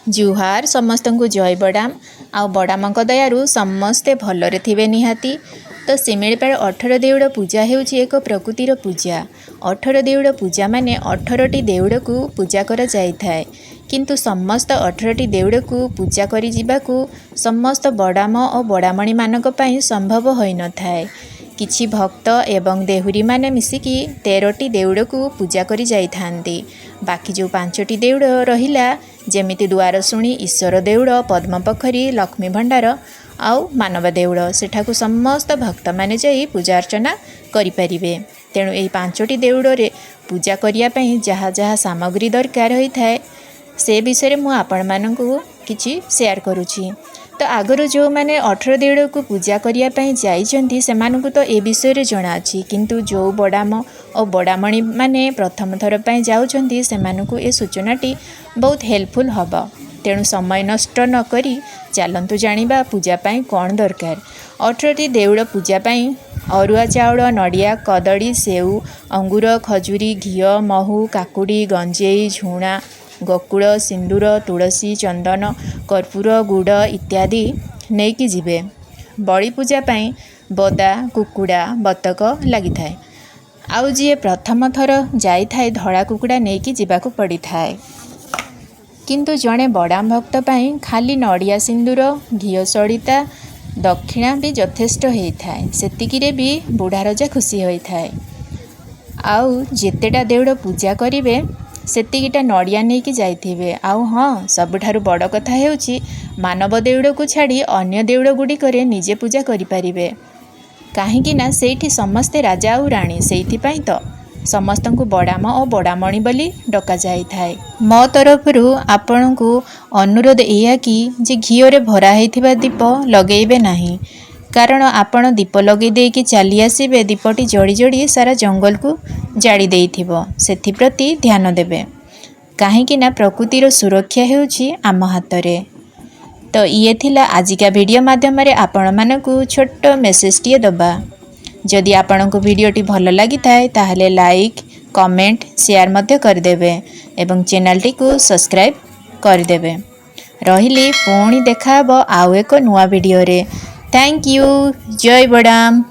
जुहार समस्त को जय बड़ाम आ बड़ाम दयारू समस्ते भलरे थिबे निहाती। तो शिमिलीपाल 18 देउड़ पूजा हेउची एक प्रकृतिर पूजा। 18 देउड़ पूजा माने 18टी देउड़ को पूजा करा जाइथाय। किंतु समस्त 18टी देउड़ को पूजा करी जिबाकू समस्त बड़ाम और बड़ामणी मानक पई संभव होई न थाए। किछि भक्त एवं देहुरी माने मिसिकी 13टी देउड़ को पूजा करी जाइथांती। बाकी जो 5टी देउड़ रहिला जेमिति द्वारशुणी, ईश्वर देउड़, पद्मपोखरी, लक्ष्मी भंडार आउ मानव देउड़ सेठाकू समस्त भक्त माने जाई पूजा अर्चना करि परिबे। तेणु एई 5टी देउड़ रे पूजा करिया पई जहा जहा सामग्री दरकार होई थाए से विषय मु आपण मानकू किछि शेयर करूछि। तो आगर जो मैंने 18 देउड़ को पूजा करिया पई जाइछंती सेमानकू तो ए विषय जना अछि, किंतु जो बड़ाम और बड़ामणी माने प्रथम थर पई जाउछंती सेमानकू ए सूचनाटी बहुत हेल्पफुल हबो। तेणु समय नष्ट न करी चलंतु जानिबा पूजा पई कोन दरकार। 18टी देउड़ पूजा पई अरुआ चाउल, नड़िया, कदली, सेउ, अंगूर, खजुरी, घिओ, महू, काकुड़ी, गंजेई, झुणा, गोकुल, सिंदूर, तुलसी, चंदन, कर्पूर, गुड़ इत्यादि नेकी जिबे। बड़ी पूजा पई बदा, कुकुड़ा, बतक लगी थाए। आउ जी प्रथम थर जाई थाए धड़ा कुकुड़ा नेकी जिबाकू पड़ी थाए। किंतु जड़े बड़ाम भक्त पई खाली नड़िया, सिंदूर, घिओ सड़िता दक्षिणा भी यथेष्ट होता है। सेतिकिरे भी बुढ़ा रजा खुशी होता है। आउ जेतेटा देउड़ पूजा करिवे सेतिकिटा नड़िया नेकी जाइथिबे। आउ हाँ, सबुठारु बड़ कथा हेउची मानव देउड़ को छाड़ी अन्य देउड़ गुड़िकरे निजे पूजा करिपारिबे। काहेकि ना सेठी समस्ते राजा और राणी, सेइथिपाई तो समस्त को बड़ाम और बड़ामणी बोली डका जाइथाए। मो तरफरु आपनकू अनुरोध एया कि जे घिओरे भरा हेइथिबा दीप लगेइबे नाही, कारण आपण दीप लगे देकी चली आसिबे दीपटी जड़ी जड़ी सारा जंगल को जाड़ी देइथिबो। सेथिप्रति ध्यान देबे, काहेकि ना प्रकृतिर सुरक्षा हेउची आम हातरे। तो ये थिला आजिका वीडियो माध्यम रे आपण मानकू छोट मेसेज टिए दबा। जदि आपनको वीडियोटी भल लगी थाए ताहले लाइक, कमेंट, शेयर मध्य करदेबे एवं चैनलटी को सब्सक्राइब करदेबे। रहिली पुणी देखा आउ एक नुआ वीडियो रे। Thank you. जय बड़ाम।